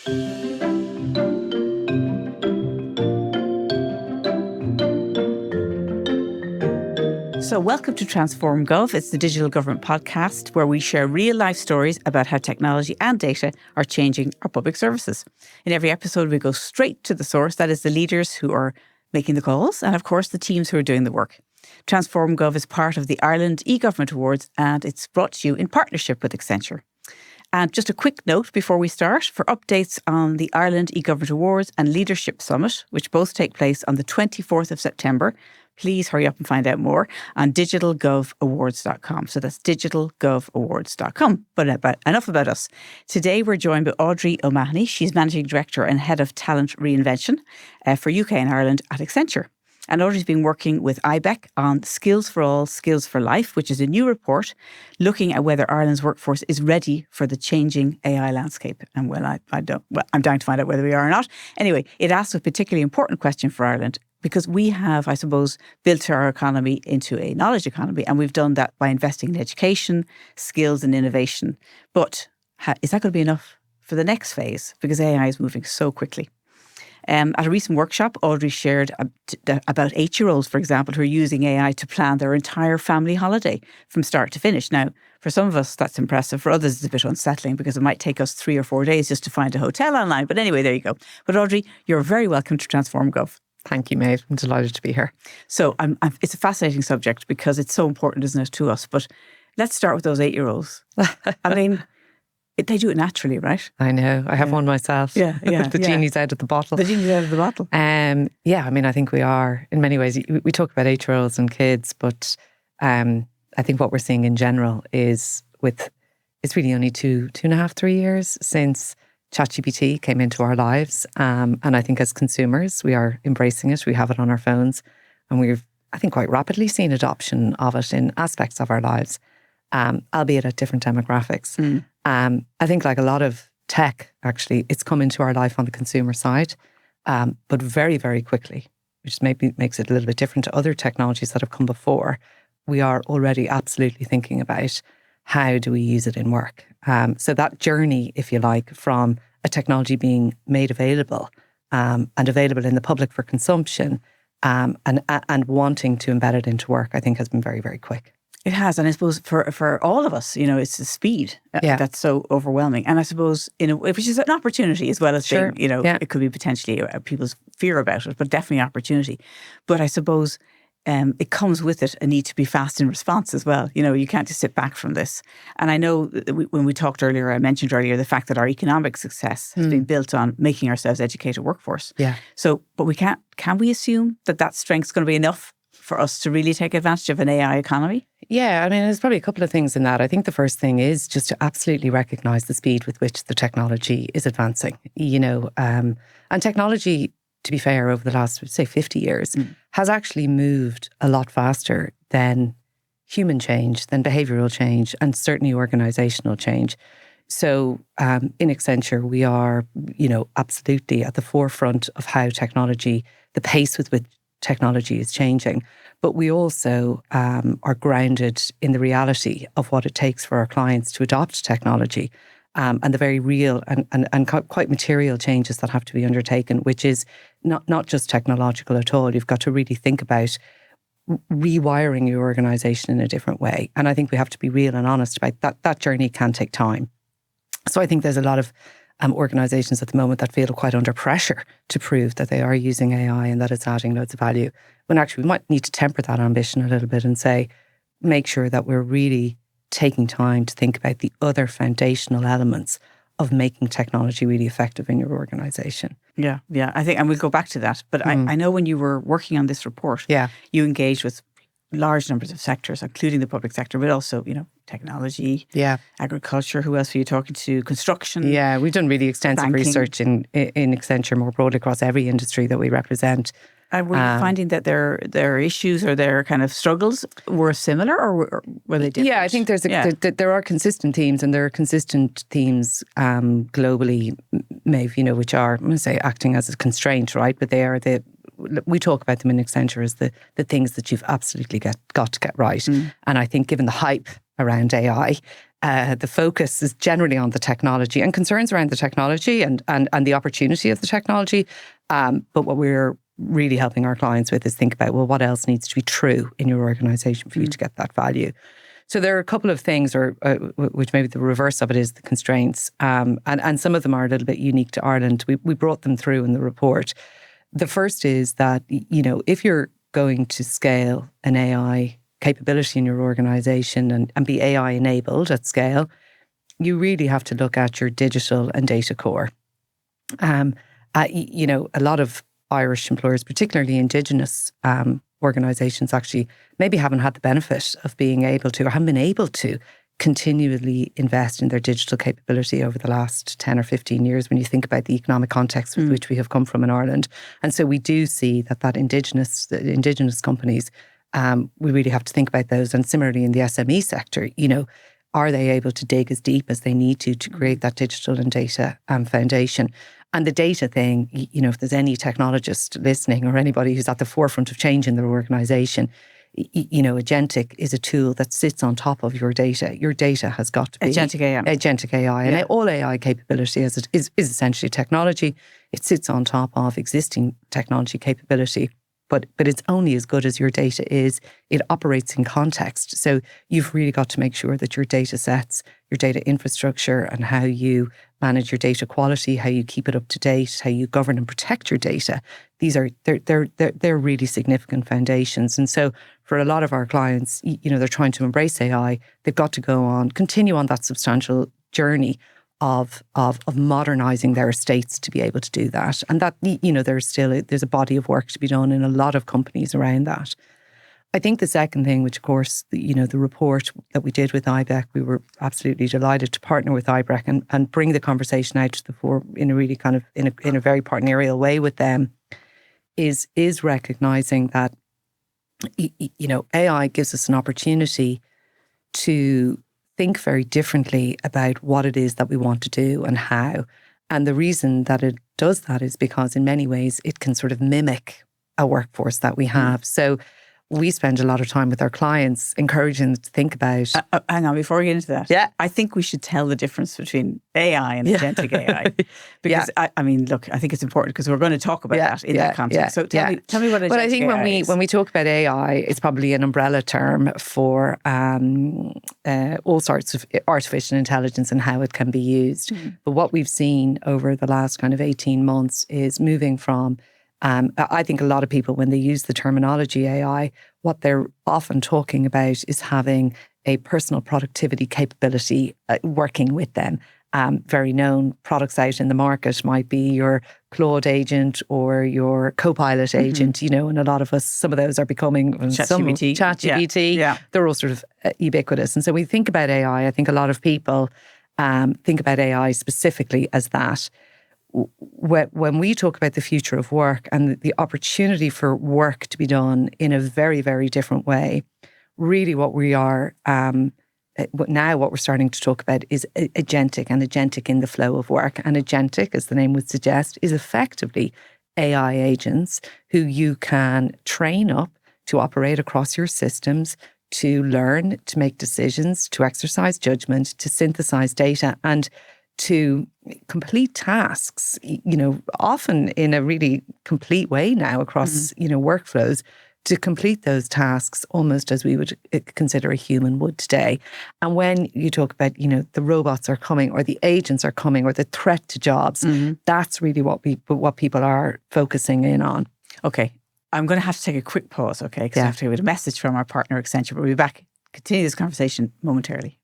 So welcome to Transform Gov. It's the digital government podcast where we share real life stories about how technology and data are changing our public services. In every episode, we go straight to the source, that is the leaders who are making the calls and of course the teams who are doing the work. Transform Gov is part of the Ireland eGovernment Awards and it's brought to you in partnership with Accenture. And just a quick note before we start, for updates on the Ireland eGovernment Awards and Leadership Summit, which both take place on the 24th of September, please hurry up and find out more on digitalgovawards.com. So that's digitalgovawards.com. But enough about us. Today we're joined by Audrey O'Mahony. She's Managing Director and Head of Talent Reinvention for UK and Ireland at Accenture. And Audrey's been working with IBEC on Skills for All, Skills for Life, which is a new report looking at whether Ireland's workforce is ready for the changing AI landscape. And I'm dying to find out whether we are or not. Anyway, it asks a particularly important question for Ireland because we have, I suppose, built our economy into a knowledge economy, and we've done that by investing in education, skills and innovation. But is that going to be enough for the next phase? Because AI is moving so quickly. At a recent workshop, Audrey shared about 8-year-olds, for example, who are using AI to plan their entire family holiday from start to finish. Now, for some of us, that's impressive. For others, it's a bit unsettling because it might take us 3 or 4 days just to find a hotel online. But anyway, there you go. But Audrey, you're very welcome to Transform Gov. Thank you, Maeve. I'm delighted to be here. So it's a fascinating subject because it's so important, isn't it, to us? But let's start with those 8-year-olds. I mean, they do it naturally, right? I know. I have one myself. Yeah. The genie's out of the bottle. The genie's out of the bottle. Yeah, I mean, I think we are, in many ways, we talk about 8-year-olds and kids, but I think what we're seeing in general is it's really only 2.5, 3 years since ChatGPT came into our lives. And I think as consumers, we are embracing it. We have it on our phones. And we've, I think, quite rapidly seen adoption of it in aspects of our lives, albeit at different demographics. I think like a lot of tech, actually, it's come into our life on the consumer side, but very, very quickly, which maybe makes it a little bit different to other technologies that have come before. We are already absolutely thinking about how do we use it in work. So that journey, if you like, from a technology being made available and available in the public for consumption and wanting to embed it into work, I think has been very, very quick. It has. And I suppose for all of us, it's the speed that's so overwhelming. And I suppose, which is an opportunity as well as being, it could be potentially people's fear about it, but definitely an opportunity. But I suppose it comes with it a need to be fast in response as well. You can't just sit back from this. And I know when we talked earlier, I mentioned earlier the fact that our economic success has been built on making ourselves educated workforce. Yeah. So, but can we assume that strength's going to be enough for us to really take advantage of an AI economy? Yeah, I mean, there's probably a couple of things in that. I think the first thing is just to absolutely recognise the speed with which the technology is advancing. And technology, to be fair, over the last, say, 50 years, has actually moved a lot faster than human change, than behavioural change, and certainly organisational change. So in Accenture, we are, absolutely at the forefront of how technology, the pace with which technology is changing. But we also are grounded in the reality of what it takes for our clients to adopt technology and the very real and quite material changes that have to be undertaken, which is not just technological at all. You've got to really think about rewiring your organisation in a different way. And I think we have to be real and honest about that. That journey can take time. So I think there's a lot of organisations at the moment that feel quite under pressure to prove that they are using AI and that it's adding loads of value. When actually we might need to temper that ambition a little bit and say, make sure that we're really taking time to think about the other foundational elements of making technology really effective in your organisation. Yeah. I think, and we'll go back to that. But I know when you were working on this report, you engaged with large numbers of sectors, including the public sector, but also, technology, agriculture. Who else were you talking to? Construction. Yeah, we've done really extensive banking. Research in Accenture more broadly across every industry that we represent. And were you finding that their issues or their kind of struggles were similar, or were they different? Yeah, I think there are consistent themes, and there are consistent themes globally, Maeve, which are, I'm going to say, acting as a constraint, right? But they are we talk about them in Accenture as the things that you've absolutely got to get right. And I think given the hype around AI, the focus is generally on the technology and concerns around the technology and the opportunity of the technology. But what we're really helping our clients with is think about, well, what else needs to be true in your organization for you to get that value? So there are a couple of things, which maybe the reverse of it is the constraints. And some of them are a little bit unique to Ireland. We brought them through in the report. The first is that, if you're going to scale an AI capability in your organization and be AI enabled at scale, you really have to look at your digital and data core. A lot of Irish employers, particularly Indigenous organisations, actually maybe haven't had the benefit of being able to, or haven't been able to, continually invest in their digital capability over the last 10 or 15 years when you think about the economic context with which we have come from in Ireland. And so we do see that Indigenous companies, we really have to think about those. And similarly in the SME sector, are they able to dig as deep as they need to create that digital and data foundation? And the data thing, if there's any technologist listening or anybody who's at the forefront of change in their organisation, Agentic is a tool that sits on top of your data. Your data has got to be Agentic AI. Agentic AI. And all AI capability is essentially technology. It sits on top of existing technology capability. But it's only as good as your data is. It operates in context. So you've really got to make sure that your data sets, your data infrastructure, and how you manage your data quality, how you keep it up to date, how you govern and protect your data. They're really significant foundations. And so for a lot of our clients, they're trying to embrace AI. They've got to continue on that substantial journey of modernising their estates to be able to do that. And that, there's a body of work to be done in a lot of companies around that. I think the second thing, which of course, the report that we did with IBEC, we were absolutely delighted to partner with IBEC and bring the conversation out to the fore in a really kind of, in a very partnerial way with them, is recognising that, AI gives us an opportunity to think very differently about what it is that we want to do and how. And the reason that it does that is because in many ways it can sort of mimic a workforce that we have. So we spend a lot of time with our clients encouraging them to think about... hang on, before we get into that. Yeah. I think we should tell the difference between AI and Agentic AI. Because, I think it's important because we're going to talk about that in that context. So tell me what Agentic AI is. But I think when we talk about AI, it's probably an umbrella term for all sorts of artificial intelligence and how it can be used. But what we've seen over the last kind of 18 months is moving from... I think a lot of people, when they use the terminology AI, what they're often talking about is having a personal productivity capability working with them. Very known products out in the market might be your Claude agent or your Copilot agent, and a lot of us, some of those are becoming ChatGPT. Yeah. They're all sort of ubiquitous. And so when we think about AI, I think a lot of people think about AI specifically as that. When we talk about the future of work and the opportunity for work to be done in a very, very different way, really what we are now what we're starting to talk about is agentic in the flow of work. And agentic, as the name would suggest, is effectively AI agents who you can train up to operate across your systems, to learn, to make decisions, to exercise judgment, to synthesize data, and to complete tasks, often in a really complete way now across, workflows, to complete those tasks almost as we would consider a human would today. And when you talk about, the robots are coming or the agents are coming or the threat to jobs, that's really what people are focusing in on. Okay. I'm going to have to take a quick pause, okay? Because I have to get a message from our partner Accenture, but we'll be back, continue this conversation momentarily.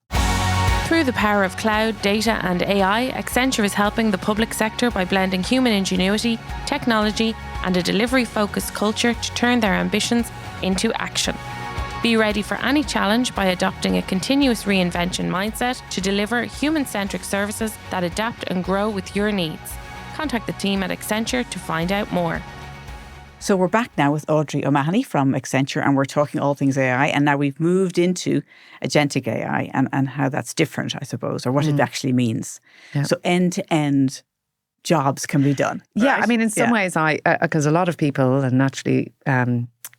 Through the power of cloud, data and AI, Accenture is helping the public sector by blending human ingenuity, technology and a delivery-focused culture to turn their ambitions into action. Be ready for any challenge by adopting a continuous reinvention mindset to deliver human-centric services that adapt and grow with your needs. Contact the team at Accenture to find out more. So we're back now with Audrey O'Mahony from Accenture, and we're talking all things AI. And now we've moved into Agentic AI and how that's different, I suppose, or what it actually means. Yeah. So end-to-end jobs can be done. Yeah, right? I mean, in some ways, because a lot of people, and naturally,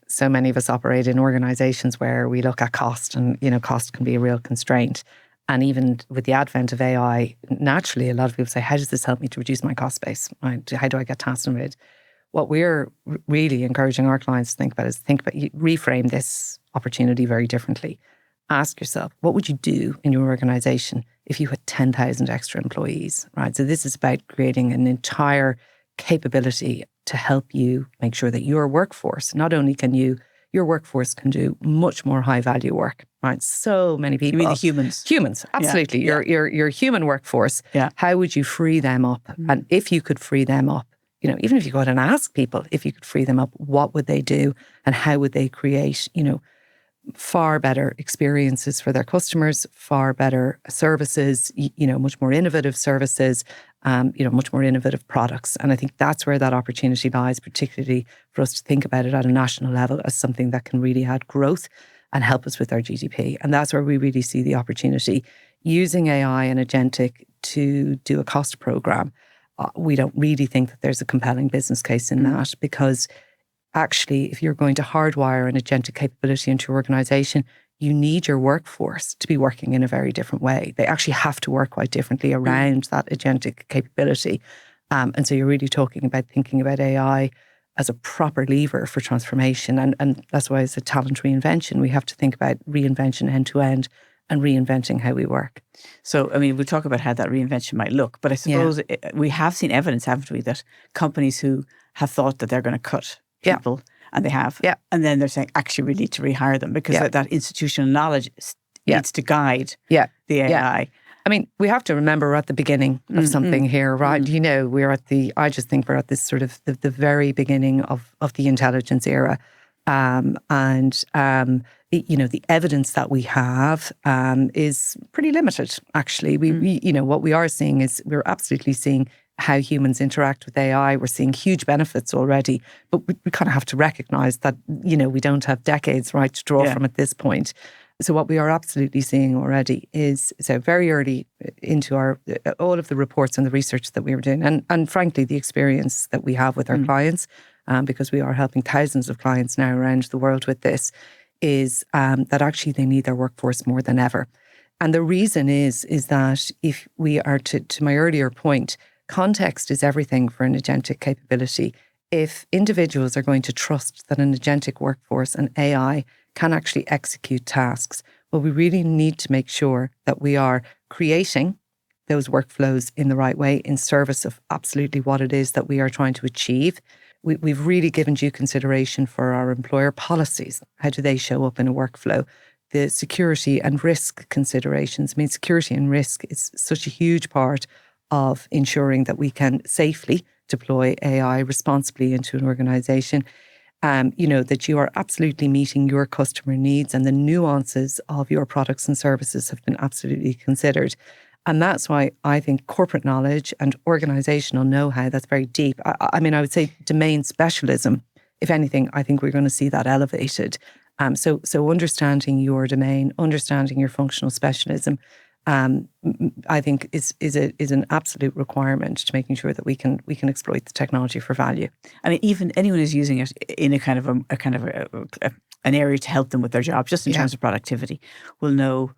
so many of us operate in organisations where we look at cost, and cost can be a real constraint. And even with the advent of AI, naturally, a lot of people say, how does this help me to reduce my cost base? Right? How do I get tasks made? What we're really encouraging our clients to think about is reframe this opportunity very differently. Ask yourself, what would you do in your organization if you had 10,000 extra employees, right? So this is about creating an entire capability to help you make sure that your workforce, not only can your workforce can do much more high value work, right? So many people. You mean the humans? Humans, absolutely. Yeah. Your human workforce. Yeah. How would you free them up? And if you could free them up, even if you go out and ask people, if you could free them up, what would they do and how would they create, far better experiences for their customers, far better services, much more innovative services, much more innovative products. And I think that's where that opportunity lies, particularly for us to think about it at a national level as something that can really add growth and help us with our GDP. And that's where we really see the opportunity. Using AI and Agentic to do a cost program, we don't really think that there's a compelling business case in that, because actually, if you're going to hardwire an agentic capability into your organization, you need your workforce to be working in a very different way. They actually have to work quite differently around that agentic capability. And so you're really talking about thinking about AI as a proper lever for transformation. And that's why it's a talent reinvention. We have to think about reinvention end to end and reinventing how we work. So, we'll talk about how that reinvention might look, but I suppose we have seen evidence, haven't we, that companies who have thought that they're going to cut people, and they have, and then they're saying, actually, we need to rehire them because that institutional knowledge needs to guide the AI. We have to remember we're at the beginning of something here, right? I just think we're at this sort of the very beginning of the intelligence era. The evidence that we have is pretty limited, actually. What we are seeing is we're absolutely seeing how humans interact with AI. We're seeing huge benefits already, but we kind of have to recognize that, we don't have decades, right, to draw from at this point. So what we are absolutely seeing already is very early into all of the reports and the research that we were doing, and frankly, the experience that we have with our clients, because we are helping thousands of clients now around the world with this, is that actually they need their workforce more than ever. And the reason is that if we are, to my earlier point, context is everything for an agentic capability. If individuals are going to trust that an agentic workforce and AI can actually execute tasks, well, we really need to make sure that we are creating those workflows in the right way in service of absolutely what it is that we are trying to achieve. We've really given due consideration for our employer policies. How do they show up in a workflow? The security and risk considerations. Security and risk is such a huge part of ensuring that we can safely deploy AI responsibly into an organization. That you are absolutely meeting your customer needs, and the nuances of your products and services have been absolutely considered. And that's why I think corporate knowledge and organizational know-how that's very deep. I would say domain specialism, if anything, I think we're going to see that elevated. So understanding your domain, understanding your functional specialism, I think is an absolute requirement to making sure that we can exploit the technology for value. Even anyone who's using it in an area to help them with their job, just in terms of productivity, will know.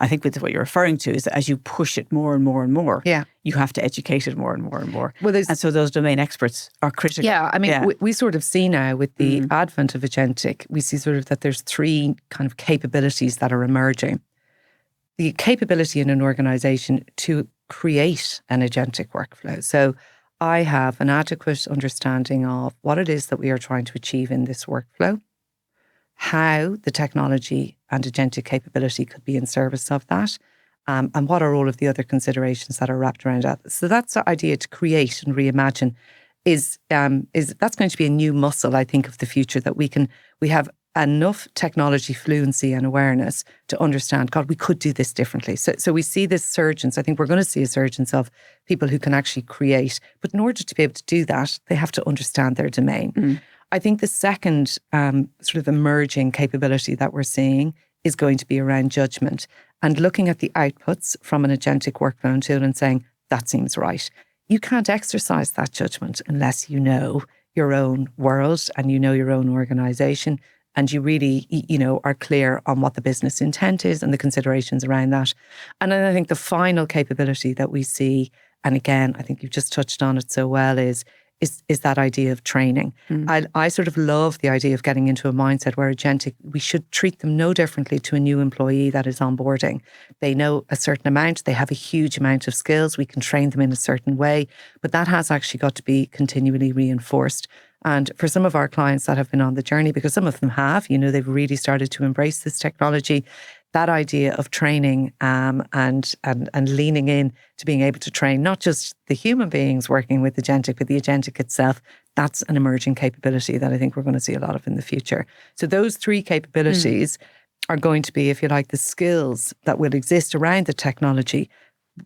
I think with what you're referring to is that as you push it more and more and more, you have to educate it more and more and more. Well, and so those domain experts are critical. Yeah, we sort of see now with the advent of agentic, we see sort of that there's three kind of capabilities that are emerging. The capability in an organization to create an agentic workflow. So I have an adequate understanding of what it is that we are trying to achieve in this workflow, how the technology and agentic capability could be in service of that, and what are all of the other considerations that are wrapped around that. So that's the idea, to create and reimagine is that's going to be a new muscle, I think, of the future, that we have enough technology fluency and awareness to understand, God, we could do this differently. So we see this surgence. I think we're going to see a surgence of people who can actually create. But in order to be able to do that, they have to understand their domain. I think the second sort of emerging capability that we're seeing is going to be around judgment and looking at the outputs from an agentic workflow tool and saying, that seems right. You can't exercise that judgment unless you know your own world and you know your own organization and you really, are clear on what the business intent is and the considerations around that. And then I think the final capability that we see, and again, I think you've just touched on it so well, is that idea of training. I sort of love the idea of getting into a mindset where agentic, we should treat them no differently to a new employee that is onboarding. They know a certain amount, they have a huge amount of skills, we can train them in a certain way, but that has actually got to be continually reinforced. And for some of our clients that have been on the journey, because some of them have, they've really started to embrace this technology, that idea of training and leaning in to being able to train not just the human beings working with agentic, but the agentic itself, that's an emerging capability that I think we're going to see a lot of in the future. So those three capabilities are going to be, if you like, the skills that will exist around the technology,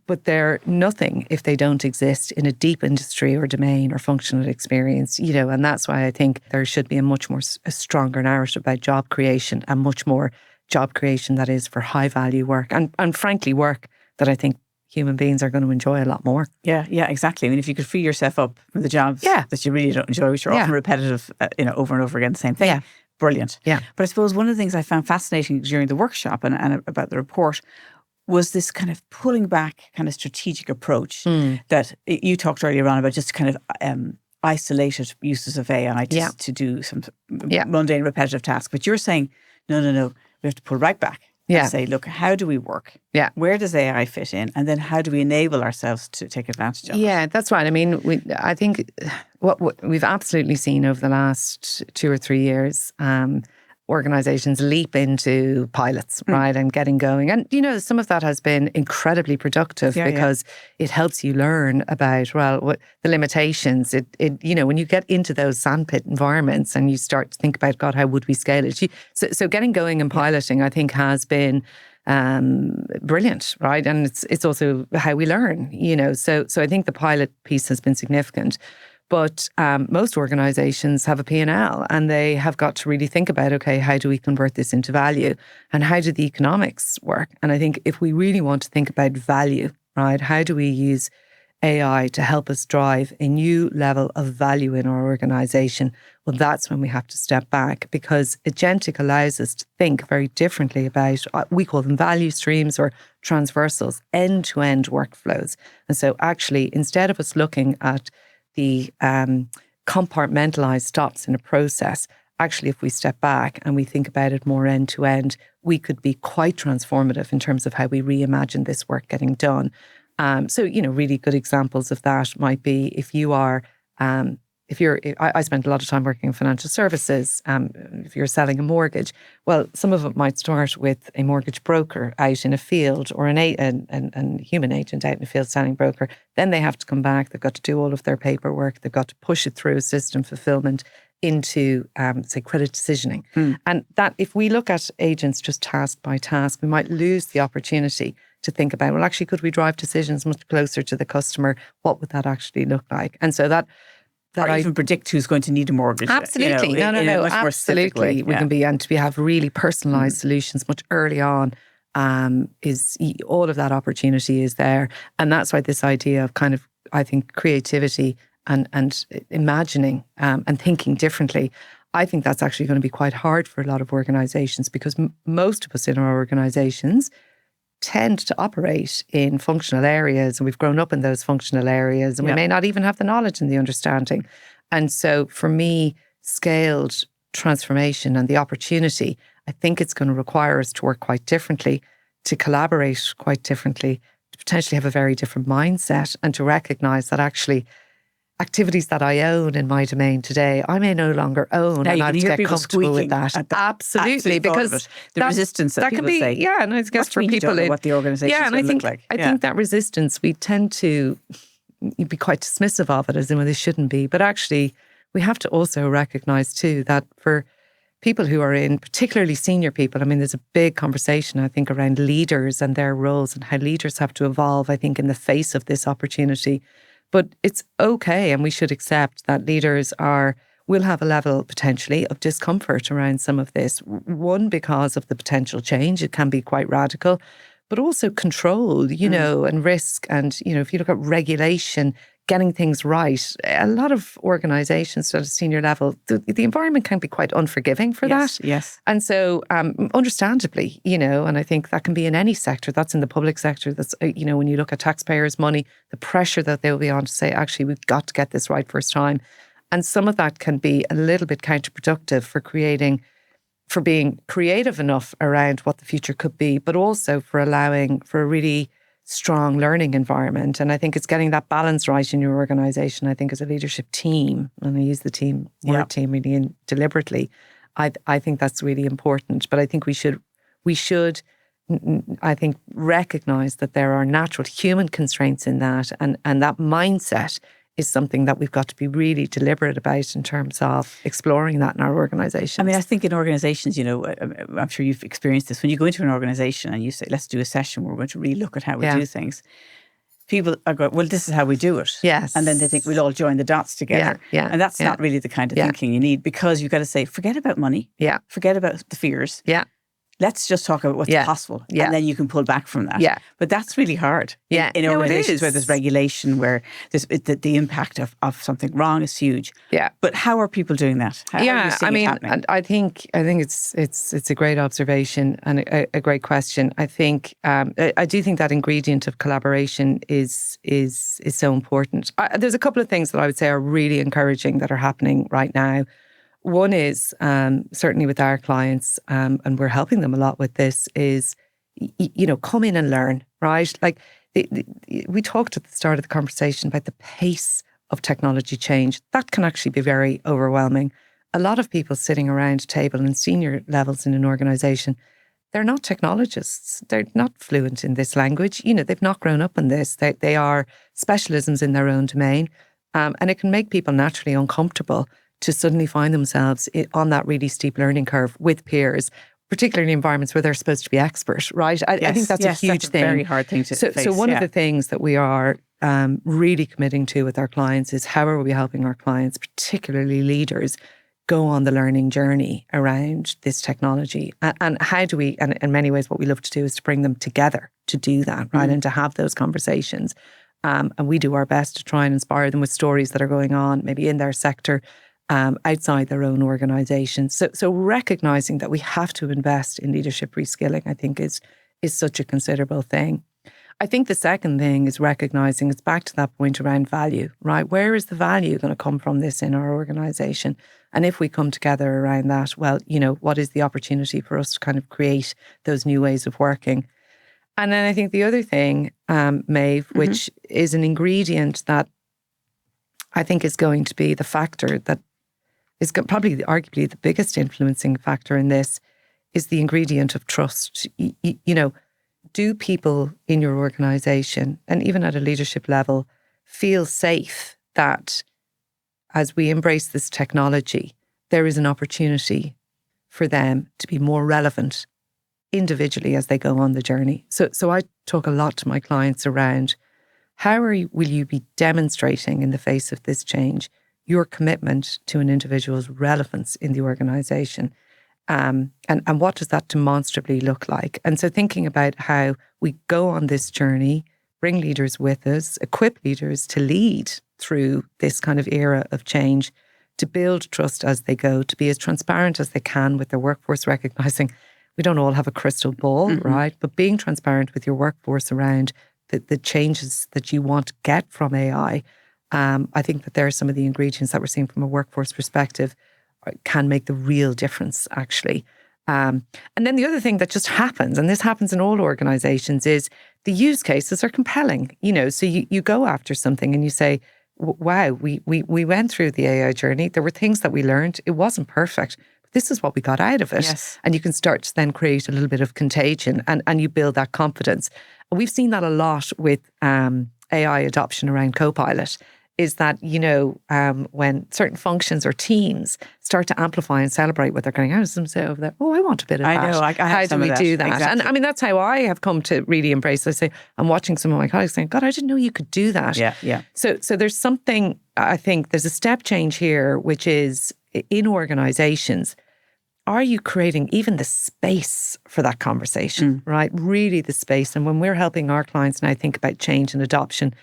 but they're nothing if they don't exist in a deep industry or domain or functional experience, and that's why I think there should be a stronger narrative about job creation, and much more job creation that is for high value work and frankly work that I think human beings are going to enjoy a lot more. Yeah, exactly. I mean, if you could free yourself up from the jobs that you really don't enjoy, which are often repetitive, over and over again, the same thing. Brilliant. Yeah. But I suppose one of the things I found fascinating during the workshop and about the report was this kind of pulling back kind of strategic approach that you talked earlier on about, just kind of isolated uses of AI to do some mundane repetitive tasks. But you're saying, no, we have to pull right back and say, look, how do we work? Yeah. Where does AI fit in? And then how do we enable ourselves to take advantage of it? Yeah, that's right. I mean, I think what we've absolutely seen over the last 2 or 3 years, organizations leap into pilots, right, and getting going. And, some of that has been incredibly productive because it helps you learn about, what the limitations. It when you get into those sandpit environments and you start to think about, God, how would we scale it? So getting going and piloting, I think, has been brilliant, right? And it's also how we learn, So I think the pilot piece has been significant. But most organizations have a P&L and they have got to really think about, okay, how do we convert this into value? And how do the economics work? And I think if we really want to think about value, right, how do we use AI to help us drive a new level of value in our organization? Well, that's when we have to step back, because agentic allows us to think very differently about, we call them value streams or transversals, end-to-end workflows. And so actually, instead of us looking at the compartmentalized stops in a process, actually, if we step back and we think about it more end to end, we could be quite transformative in terms of how we reimagine this work getting done. So, really good examples of that might be I spent a lot of time working in financial services. If you're selling a mortgage, well, some of it might start with a mortgage broker out in a field or a human agent out in a field selling broker. Then they have to come back. They've got to do all of their paperwork. They've got to push it through a system fulfillment into, say, credit decisioning. And that, if we look at agents just task by task, we might lose the opportunity to think about, well, actually, could we drive decisions much closer to the customer? What would that actually look like? And so that or even predict who's going to need a mortgage. Absolutely. No, absolutely. We can have really personalised solutions much early on. All of that opportunity is there. And that's why this idea of kind of, I think, creativity and imagining and thinking differently, I think that's actually going to be quite hard for a lot of organisations, because most of us in our organisations tend to operate in functional areas, and we've grown up in those functional areas, and we may not even have the knowledge and the understanding. And so for me, scaled transformation and the opportunity, I think it's going to require us to work quite differently, to collaborate quite differently, to potentially have a very different mindset, and to recognise that actually activities that I own in my domain today, I may no longer own, and I have to get comfortable with that. Absolutely, because the resistance that people can be, say. And I guess for people in what the organisation and I think look like. I think that resistance, we tend to be quite dismissive of it, as in, well, this shouldn't be. But actually, we have to also recognise too that for people who are in, particularly senior people, I mean, there's a big conversation, I think, around leaders and their roles and how leaders have to evolve, I think, in the face of this opportunity. But it's okay, and we should accept that leaders will have a level potentially of discomfort around some of this. One, because of the potential change, it can be quite radical, but also control, and risk. And, if you look at regulation getting things right. A lot of organizations at a senior level, the environment can be quite unforgiving for that. Yes. And so, understandably, and I think that can be in any sector. That's in the public sector. That's, when you look at taxpayers' money, the pressure that they'll be on to say, actually, we've got to get this right first time. And some of that can be a little bit counterproductive for being creative enough around what the future could be, but also for allowing for a really strong learning environment. And I think it's getting that balance right in your organization. I think as a leadership team, and I use the word team really deliberately, I think that's really important. But I think we should, I think, recognize that there are natural human constraints in that. And that mindset is something that we've got to be really deliberate about in terms of exploring that in our organizations. I mean, I think in organizations, I'm sure you've experienced this. When you go into an organization and you say, let's do a session where we're going to really look at how we do things, people are going, well, this is how we do it. Yes. And then they think we'll all join the dots together. Yeah. And that's not really the kind of thinking you need, because you've got to say, forget about money. Yeah. Forget about the fears. Yeah. Let's just talk about what's possible. Yeah. And then you can pull back from that. Yeah. But that's really hard. Yeah. In organizations where there's regulation, where the impact of something wrong is huge. Yeah. But how are people doing that? How are you seeing it happening? And I think it's a great observation and a great question. I think I do think that ingredient of collaboration is so important. There's a couple of things that I would say are really encouraging that are happening right now. One is certainly with our clients, and we're helping them a lot with this, is, come in and learn, right? Like we talked at the start of the conversation about the pace of technology change. That can actually be very overwhelming. A lot of people sitting around a table in senior levels in an organization, they're not technologists. They're not fluent in this language. They've not grown up in this. They are specialisms in their own domain. And it can make people naturally uncomfortable to suddenly find themselves on that really steep learning curve with peers, particularly in environments where they're supposed to be expert, right? I think that's a huge thing. That's a very hard thing to face. So one of the things that we are really committing to with our clients is how are we helping our clients, particularly leaders, go on the learning journey around this technology? And how do we, and in many ways what we love to do is to bring them together to do that, right? And to have those conversations. And we do our best to try and inspire them with stories that are going on, maybe in their sector, outside their own organisation. So recognising that we have to invest in leadership reskilling, I think is such a considerable thing. I think the second thing is recognising, it's back to that point around value, right? Where is the value going to come from this in our organisation? And if we come together around that, well, what is the opportunity for us to kind of create those new ways of working? And then I think the other thing, Maeve, which is an ingredient that I think is going to be the factor that is probably arguably the biggest influencing factor in this, is the ingredient of trust. Do people in your organisation, and even at a leadership level, feel safe that as we embrace this technology, there is an opportunity for them to be more relevant individually as they go on the journey? So I talk a lot to my clients around how will you be demonstrating in the face of this change your commitment to an individual's relevance in the organisation? And what does that demonstrably look like? And so thinking about how we go on this journey, bring leaders with us, equip leaders to lead through this kind of era of change, to build trust as they go, to be as transparent as they can with their workforce, recognising we don't all have a crystal ball, right? But being transparent with your workforce around the changes that you want to get from AI. I think that there are some of the ingredients that we're seeing from a workforce perspective can make the real difference, actually. And then the other thing that just happens, and this happens in all organizations, is the use cases are compelling. So you go after something and you say, wow, we went through the AI journey. There were things that we learned. It wasn't perfect. But this is what we got out of it. Yes. And you can start to then create a little bit of contagion and you build that confidence. And we've seen that a lot with AI adoption around Copilot, is that, when certain functions or teams start to amplify and celebrate what they're going, how does them say over there, oh, I want a bit of that. I know, I have how some do we of that. do that? Exactly. And I mean, that's how I have come to really embrace. I say, I'm watching some of my colleagues saying, God, I didn't know you could do that. Yeah. So there's something, I think there's a step change here, which is in organizations, are you creating even the space for that conversation, right? Really the space. And when we're helping our clients now think about change and adoption,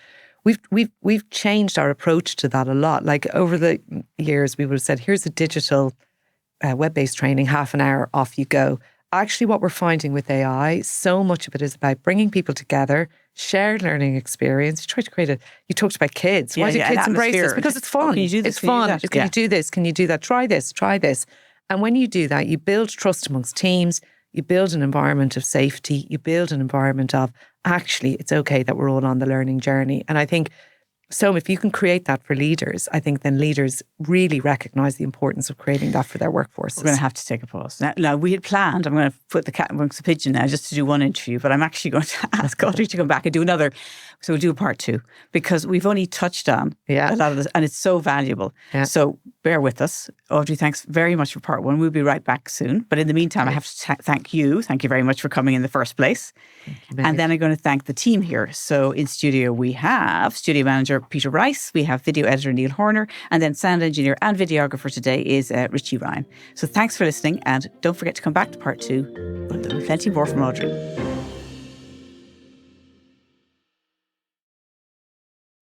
we've changed our approach to that a lot. Like over the years, we would have said, here's a digital web-based training, half an hour, off you go. Actually, what we're finding with AI, so much of it is about bringing people together, shared learning experience. You talked about kids. Why do kids embrace this? Because it's fun. Can you do this? It's fun. Can you do this? Can you do that? Try this. And when you do that, you build trust amongst teams. You build an environment of safety. You build an environment of, actually, it's okay that we're all on the learning journey. And I think, so if you can create that for leaders, I think then leaders really recognise the importance of creating that for their workforces. We're going to have to take a pause. Now we had planned, I'm going to put the cat amongst the pigeon now just to do one interview, but I'm actually going to ask Audrey to come back and do another. So we'll do a part 2 because we've only touched on a lot of this and it's so valuable. Yeah. So bear with us. Audrey, thanks very much for part 1. We'll be right back soon. But in the meantime, I have to thank you. Thank you very much for coming in the first place. And then I'm going to thank the team here. So in studio, we have studio manager Peter Rice, we have video editor Neil Horner, and then sound engineer and videographer today is Richie Ryan. So thanks for listening, and don't forget to come back to part 2. There'll be plenty more from Audrey.